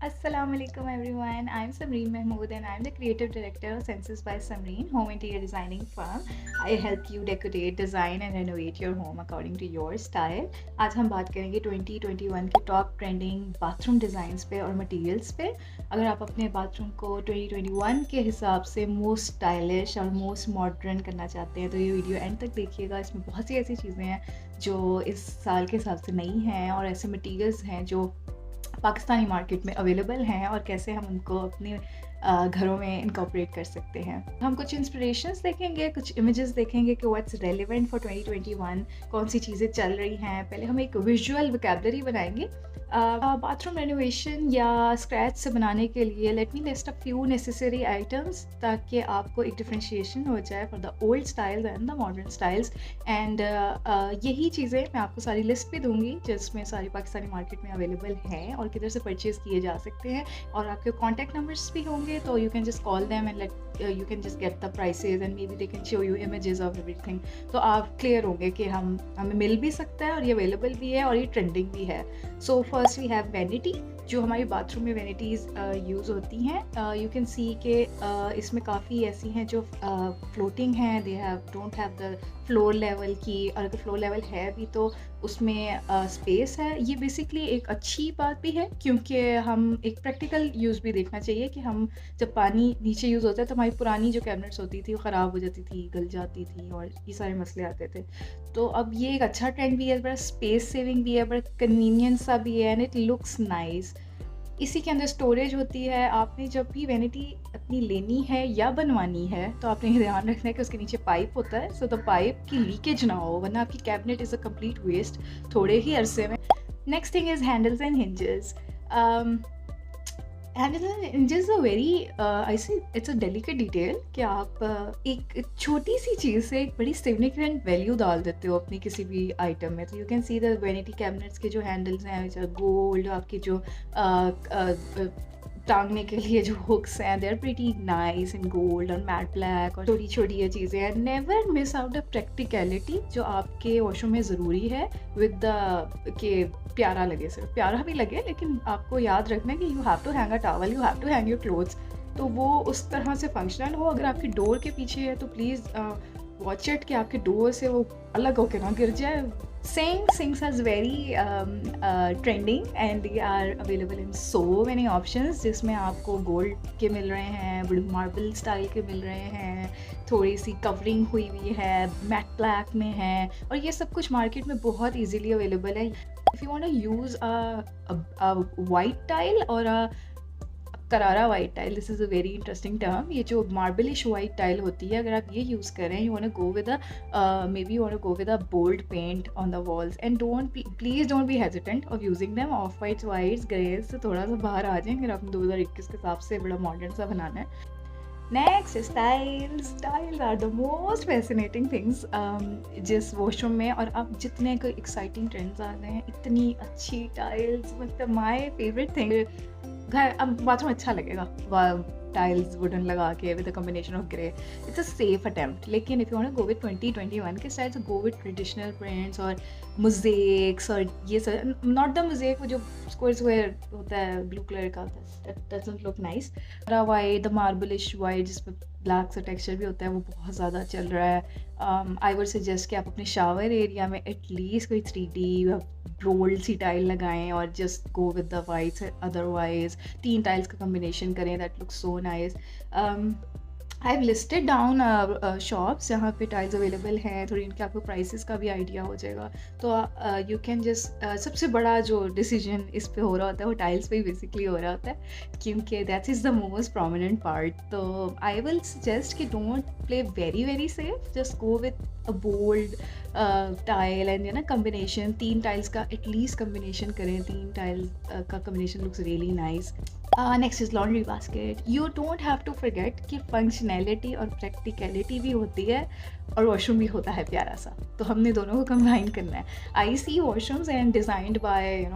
Assalamualaikum everyone. I'm Samreen Mahmood and I'm the creative director of Senses by Samreen, home interior designing firm. I help you decorate, design and renovate your home according to your style. आज हम बात करेंगे 2021 के top trending bathroom designs पे और materials पे। अगर आप अपने बाथरूम को 2021 के हिसाब से मोस्ट स्टाइलिश और मोस्ट मॉडर्न करना चाहते हैं तो ये वीडियो एंड तक देखिएगा। इसमें बहुत सी ऐसी चीज़ें हैं जो इस साल के हिसाब से नई हैं और ऐसे मटेरियल्स हैं जो पाकिस्तानी मार्केट में अवेलेबल हैं और कैसे हम उनको अपने घरों में इनकॉर्पोरेट कर सकते हैं। हम कुछ इंस्पिरेशंस देखेंगे, कुछ इमेजेस देखेंगे कि व्हाट्स रेलेवेंट फॉर 2021, कौन सी चीज़ें चल रही हैं। पहले हम एक विजुअल वोकैबुलरी बनाएंगे बाथरूम रेनोवेशन या स्क्रैच से बनाने के लिए। Let me list a few necessary items ताकि आपको एक डिफ्रेंशिएशन हो जाए for the old styles and the modern styles. And यही चीज़ें मैं आपको सारी लिस्ट भी दूंगी जिसमें सारी पाकिस्तानी मार्केट में अवेलेबल हैं और किधर से परचेज़ किए जा सकते हैं। और आपके कॉन्टैक्ट नंबर्स भी होंगे तो you can just call them and you can just get the prices and may be they can show you images of everything. तो आप क्लियर होंगे कि हमें मिल भी सकता है और ये अवेलेबल भी है और ये ट्रेंडिंग भी है। So first we have vanity, जो हमारी बाथरूम में वैनिटीज़ यूज़ होती हैं। यू कैन सी कि इसमें काफ़ी ऐसी हैं जो फ्लोटिंग हैं, they have don't have the floor level की, और अगर फ्लोर लेवल है भी तो उसमें स्पेस है। ये बेसिकली एक अच्छी बात भी है क्योंकि हम एक प्रैक्टिकल यूज़ भी देखना चाहिए कि हम जब पानी नीचे यूज़ होता है तो हमारी पुरानी जो कैबिनेट्स होती थी वो ख़राब हो जाती थी, गल जाती थी और ये सारे मसले आते थे। तो अब ये एक अच्छा ट्रेंड भी है, बड़ा स्पेस सेविंग भी है, बड़ा कन्वीनियंस सा भी है एंड इट लुक्स नाइस। इसी के अंदर स्टोरेज होती है। आपने जब भी वैनिटी अपनी लेनी है या बनवानी है तो आपने ये ध्यान रखना है कि उसके नीचे पाइप होता है, सो द पाइप की लीकेज ना हो, वरना आपकी cabinet is a complete waste थोड़े ही अरसे में। Next thing is handles and hinges. Handles and hinges a very I see it's a delicate detail कि आप एक छोटी सी चीज़ से एक बड़ी सिग्निफिकेंट वैल्यू डाल देते हो अपनी किसी भी आइटम में। तो you can see the vanity cabinets के जो हैंडल्स हैं, गोल्ड, आपके जो टांगने के लिए जो हुक्स हैं, they are pretty nice in gold और मैट ब्लैक, और छोटी छोटी ये चीज़ें हैं। Never miss out the practicality जो आपके वॉशरूम में ज़रूरी है विद द के प्यारा लगे, सिर्फ प्यारा भी लगे लेकिन आपको याद रखना है कि you have to hang a towel, you have to hang your clothes, तो वो उस तरह से फंक्शनल हो। अगर आपकी डोर के पीछे है तो प्लीज़ वॉच इट कि आपके डोर से वो अलग होकर ना गिर जाए। Sinks is very trending and they are available in so many options, जिसमें आपको गोल्ड के मिल रहे हैं, बड़े मार्बल स्टाइल के मिल रहे हैं, थोड़ी सी कवरिंग हुई हुई है, मैट ब्लैक में है, और ये सब कुछ मार्केट में बहुत इजीली अवेलेबल है। If you want to use a white tile और a Carrara white tile, this is a very interesting term. ये जो मार्बलिश वाइट टाइल होती है, अगर आप ये यूज़ करें, you want to go with maybe you want to go with a bold paint on the walls and please don't be hesitant of using them। Of whites grace से थोड़ा सा बाहर आ जाएं अगर आपने 2021 के हिसाब से बड़ा मॉडर्न सा बनाना है। Next styles are the most fascinating things जिस वॉशरूम में। और अब जितने कोई एक्साइटिंग ट्रेंड्स आ रहे हैं, इतनी अच्छी टाइल्स, मतलब माय फेवरेट थिंग। घर अब बाथरूम अच्छा लगेगा टाइल्स वुडन लगा के with a combination of grey, it's a safe attempt. लेकिन if you want to go with 2021 के style, go with traditional prints और मोज़ेक्स और ये सब, नॉट द मोज़ेक वो जो स्क्वायर होता है ब्लू कलर का, doesn't look nice. White, the marblish white जिसमें ब्लैक सा टेक्सचर भी होता है, वो बहुत ज़्यादा चल रहा है। आई वुड सजेस्ट कि आप अपने शावर एरिया में एटलीस्ट कोई 3D बोल्ड सी टाइल लगाएं और just go with the whites. Otherwise 3 tiles का कॉम्बिनेशन करें, that looks so nice. I have listed down shops जहाँ पे टाइल्स अवेलेबल हैं, थोड़ी इनके आपको प्राइसेस का भी आइडिया हो जाएगा। तो यू कैन जस्ट सबसे बड़ा जो डिसीजन इस पे हो रहा होता है वो टाइल्स पे ही बेसिकली हो रहा होता है क्योंकि that is the most prominent part. तो आई विल सजेस्ट कि don't play very very safe, just go with a bold tile and no combination. 3 tiles का एटलीस्ट कम्बिनेशन करें, 3 टाइल्स का combination looks really nice. Next is laundry basket. You don't have to forget कि functionality और practicality भी होती है और washroom भी होता है प्यारा सा, तो हमने दोनों को कंबाइन करना है। I see washrooms and designed by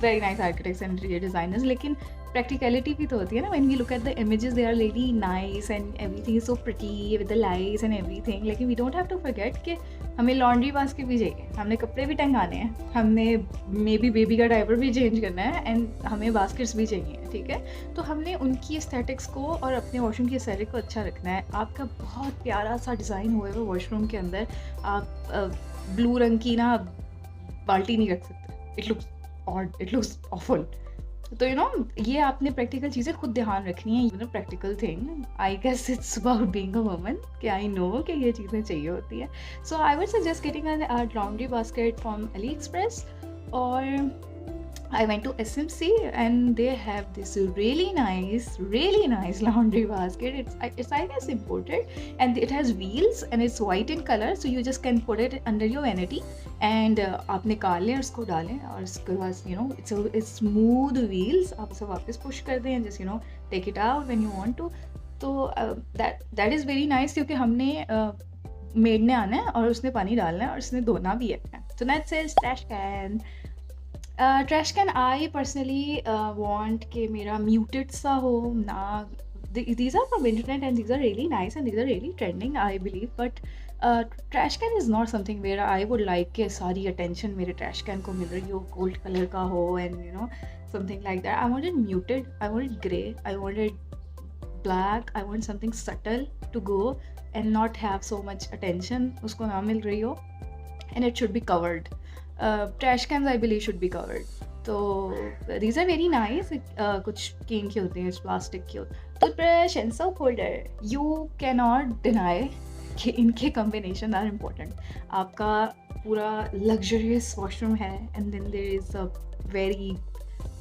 very nice architects and interior designers, लेकिन प्रैक्टिकलिटी भी तो होती है ना, when we look at the images they are really nice and everything is so pretty with the lights and everything, लेकिन we don't have to forget कि हमें laundry basket भी चाहिए, हमने कपड़े भी टंगाने हैं, हमने मे बी बेबी का डायपर भी चेंज करना है एंड हमें बास्केट्स भी चाहिए, ठीक है। तो हमने उनकी एस्थेटिक्स को और अपने वॉशरूम की एस्थेटिक को अच्छा रखना है। आपका बहुत प्यारा सा डिज़ाइन हुआ है वो वॉशरूम के अंदर, आप ब्लू रंग की ना बाल्टी नहीं रख सकते, it looks odd, it looks awful. तो ये आपने प्रैक्टिकल चीज़ें खुद ध्यान रखनी है, practical thing, I guess it's about being a woman कि आई नो कि ये चीज़ें चाहिए होती है। So I would suggest getting a laundry basket from AliExpress, और I went to SMC and they have this really nice laundry basket. It's I guess imported, and it has wheels and it's white in color, so you just can put it under your vanity and आप निकाल लें और उसको डालें, और उसके बाद it's smooth wheels, आप उसे वापस पुश कर दें and just take it out when you want to. तो that is very nice, क्योंकि हमने मेड ने आना है और उसने पानी डालना है और उसने धोना भी है। So that says trash can. Trash can I personally want कि मेरा म्यूटेड सा हो ना, these are from internet and these are really nice and these are really trending I believe, but trash can is not something where I would like कि सारी attention मेरे trash can को मिल रही हो, gold color का हो and something like that. I wanted muted, I wanted grey, I wanted black, I want something subtle to go and not have so much attention उसको ना मिल रही हो, and it should be covered. Trash cans I believe should be covered. तो these are very nice. कुछ केन के होते हैं, plastic के होते हैं। Toothbrush and soap holder, you cannot deny कि इनके कॉम्बिनेशन आर इम्पोर्टेंट। आपका पूरा लग्जरियस वॉशरूम है and then there is a very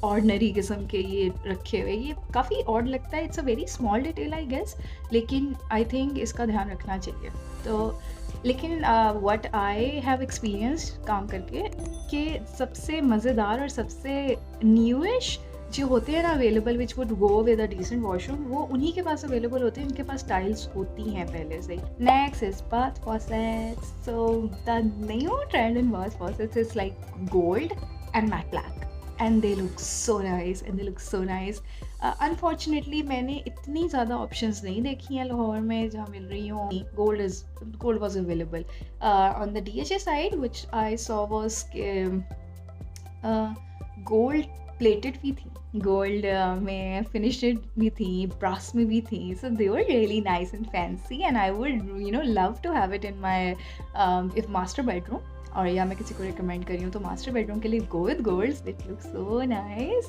ordinary किस्म के ये रखे हुए, ये काफ़ी ऑड लगता है, it's a very small detail I guess, लेकिन आई थिंक इसका ध्यान रखना चाहिए। तो लेकिन व्हाट आई हैव एक्सपीरियंस्ड काम करके कि सबसे मज़ेदार और सबसे न्यूइश जो होते हैं ना available which would go with a decent washroom, वो उन्हीं के पास अवेलेबल होते हैं, इनके पास टाइल्स होती हैं पहले से ही। Next is bath faucets. So the new trend in bath faucets is like gold and matte black and they look so nice. Unfortunately मैंने इतनी ज़्यादा options नहीं देखी हैं लाहौर में जहाँ मिल रही हों। Gold was available on the DHA side, which I saw was gold plated भी थी, gold में finished भी थी, brass में भी थी, so they were really nice and fancy and I would love to have it in my if master bedroom, और या मैं किसी को रिकमेंड करी हूँ तो मास्टर बेडरूम के लिए go with golds, it looks so nice.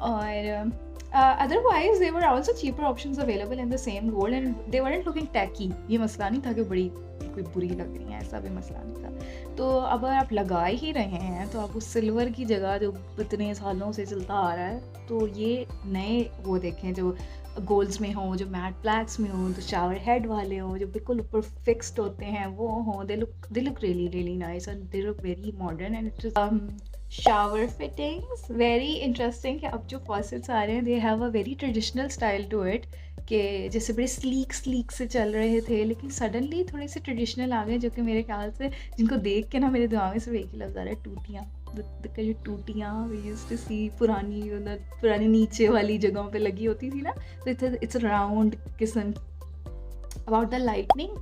और otherwise they were also cheaper options available in the same gold and they weren't looking tacky. ये मसला नहीं था कि बड़ी कोई बुरी लग रही है, ऐसा भी मसला नहीं था। तो अब अगर आप लगा ही रहे हैं तो आप उस सिल्वर की जगह जो इतने सालों से चलता आ रहा है, तो ये नए वो देखें जो गोल्ड्स में हों, जो मैट ब्लैक्स में हों, जो शावर हेड वाले हों, जो बिल्कुल ऊपर फिक्स्ड होते हैं वो हों, they look really nice and they look very modern and it is shower fittings very interesting कि अब जो फॉसेट्स आ रहे हैं they have a very traditional style to it, कि जैसे बड़े स्लीक से चल रहे थे लेकिन सडनली थोड़े से ट्रेडिशनल आ गए, जो कि मेरे ख्याल से जिनको देख के ना मेरे दिमाग में सिर्फ एक ही लफ्ज़ आ रहा है, टूटियाँ। जो टूटियाँ वी यूज्ड टू सी पुरानी नीचे वाली जगहों पे लगी होती थी ना, तो इट्स राउंड किस्म। About the lightning,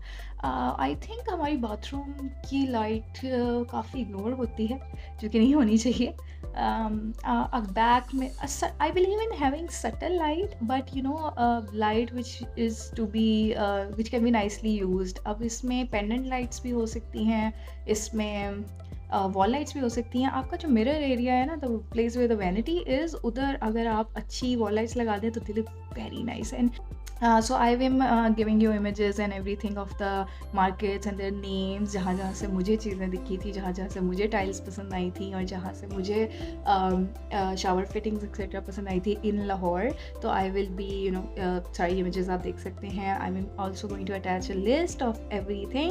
I think हमारी बाथरूम की लाइट काफ़ी इग्नोर होती है, जो कि नहीं होनी चाहिए। बैक में I believe in having subtle light, but light which can be nicely used. अब इसमें पेंडेंट लाइट्स भी हो सकती हैं, इसमें वॉल लाइट्स भी हो सकती हैं। आपका जो मिरर एरिया है ना, the place where the vanity is, उधर अगर आप अच्छी वॉल लाइट्स लगा दें तो they look very nice. And so I am giving you images and everything of the markets and their names, जहाँ से मुझे चीज़ें दिखी थी, जहाँ से मुझे टाइल्स पसंद आई थी और जहाँ से मुझे शावर फिटिंग्स एक्सेट्रा पसंद आई थी इन लाहौर। तो I will be सारी images आप देख सकते हैं। I am also going to attach a list of everything